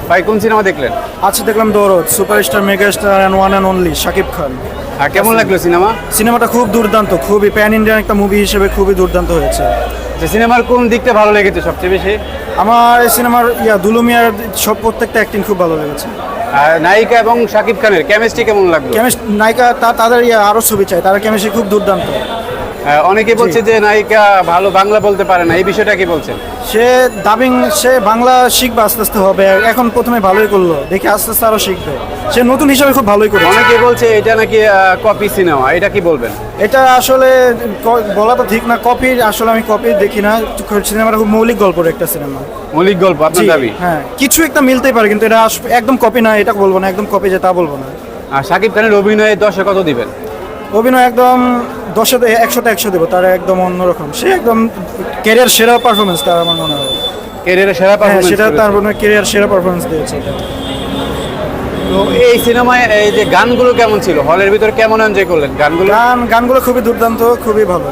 ভাই কোন সিনেমা দেখলেন? আচ্ছা, দেখলাম দৌড়, superstar megastar and one and only Shakib Khan. আর কেমন লাগলো সিনেমা? সিনেমাটা খুব দুর্দান্ত, খুবই প্যান ইন্ডিয়ান একটা মুভি হিসেবে খুবই দুর্দান্ত হয়েছে। যে সিনেমার কোন দিকটা ভালো লেগেছে সবচেয়ে বেশি? আমার এই সিনেমার দুলু মিয়ার সব প্রত্যেকটা অ্যাক্টিং খুব ভালো লেগেছে। আর নায়িকা এবং শাকিব খানের কেমিস্ট্রি কেমন লাগলো? নায়িকা তাদের আরও ছবি চাই, তার কেমিস্ট্রি খুব দুর্দান্ত। অনেকে বলছে যে নায়িকা ভালো বাংলা বলতে পারে না, এই বিষয়টা কি বলছেন? সে বাংলা শিখবে, আস্তে আস্তে হবে। এখন প্রথমে ভালোই করলো, দেখে আস্তে আস্তে আরও শিখবে। সে নতুন হিসাবে খুব ভালোই করে। অনেকে বলছে এটা নাকি কপি সিনেমা, এটা কি বলবেন? এটা আসলে বলা তো ঠিক না, কপি। আসলে আমি কপি দেখি না, সিনেমাটা খুব মৌলিক গল্পের একটা সিনেমা। মৌলিক গল্প আপনার দাবি? হ্যাঁ, কিছু একটা মিলতেই পারে, কিন্তু এটা একদম কপি না, এটা বলবো না। একদম কপি যে তা বলবো না। আর শাকিব খানের অভিনয়ে 10-এ কত দিবেন? অভিনয় একদম 10-এ 100-তে 100 দেবো। তার একদম অন্যরকম, সে একদম ক্যারিয়ার সেরা পারফরমেন্স তার, আমার মনে হয় ক্যারিয়ারের সেরা পারফরম্যান্স। সেটা তার মনে হয় ক্যারিয়ার সেরা পারফরমেন্স দিয়েছে। তো এই সিনেমায় এই যে গানগুলো কেমন ছিল, হলের ভিতরে কেমন এনজয় করলেন গানগুলো খুবই দুর্দান্ত, খুবই ভালো।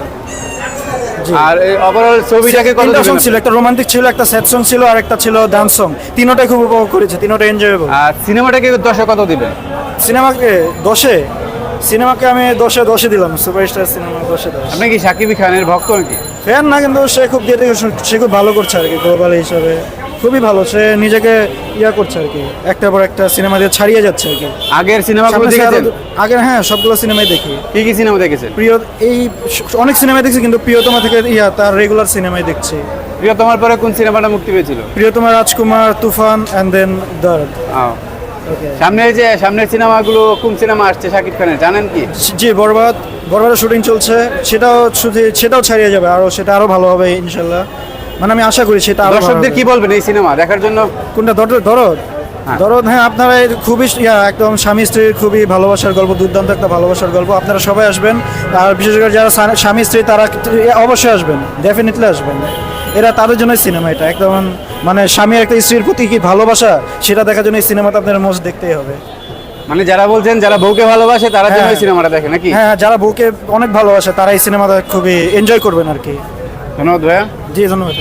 আর ওভারঅল ছবিটাকে কত তিনটা সং দিবেন? ছিল, একটা রোমান্টিক ছিল, একটা স্যাড সং ছিল, আর একটা ছিল ডান্স সং। তিনটাই খুব উপভোগ করেছে, তিনটা এনজয়েবল। আর সিনেমাটাকে 10-এ কত দিবেন? সিনেমাকে আমি 10-এ দিলাম। সুপারস্টার সিনেমা 10-এ 10। আপনি কি শাকিব খানের ভক্ত নাকি? ফ্যান না, কিন্তু সে খুব সে খুব ভালো করছে আর কি, গ্লোবাল হিসাবে খুবই ভালো। সে নিজেকে করছে আর কি, একটার পর একটা সিনেমা দিয়ে ছাড়িয়ে যাচ্ছে আর কি। আগের সিনেমাগুলো দেখেছেন? আগের, হ্যাঁ, সবগুলো সিনেমাই দেখি। কি কি সিনেমা দেখেছেন? অনেক সিনেমাই দেখছি, কিন্তু প্রিয়তমা থেকে তার রেগুলার সিনেমাই দেখছি। প্রিয়তমার পরে কোন সিনেমাটা মুক্তি পেয়েছিল? প্রিয়তমা, রাজকুমার, তুফান এন্ড দেন দর্দ। সামনের সিনেমাগুলো কোন সিনেমা আসছে শাকিব খানের জানেন কি? জি, বরবাদের শুটিং চলছে। সেটাও ছাড়িয়ে যাবে, সেটা আরো ভালো হবে ইনশাল্লাহ। মানে আমি আশা করি সেটা আরো। দর্শকদের কি বলবেন এই সিনেমা দেখার জন্য? কোনটা? দরদ, হ্যাঁ, আপনারা খুবই একদম স্বামী স্ত্রীর খুবই ভালোবাসার গল্প, দুর্দান্ত একটা ভালোবাসার গল্প। আপনারা সবাই আসবেন, আর বিশেষ করে যারা স্বামী স্ত্রী তারা অবশ্যই আসবেন, ডেফিনেটলি আসবেন। এরা তাদের জন্যই সিনেমা। এটা একদম মানে স্বামী একটা স্ত্রীর প্রতি কি ভালোবাসা, সেটা দেখার জন্য এই সিনেমাটা আপনারা মোস্ট দেখতেই হবে। মানে যারা বলছেন যারা বউকে ভালোবাসে তারা যেন এই সিনেমাটা দেখে নাকি? হ্যাঁ, যারা বউকে অনেক ভালোবাসে তারা এই সিনেমাটা খুবই এনজয় করবেন আর কি। ধন্যবাদ ভাইয়া। জি, ধন্যবাদ।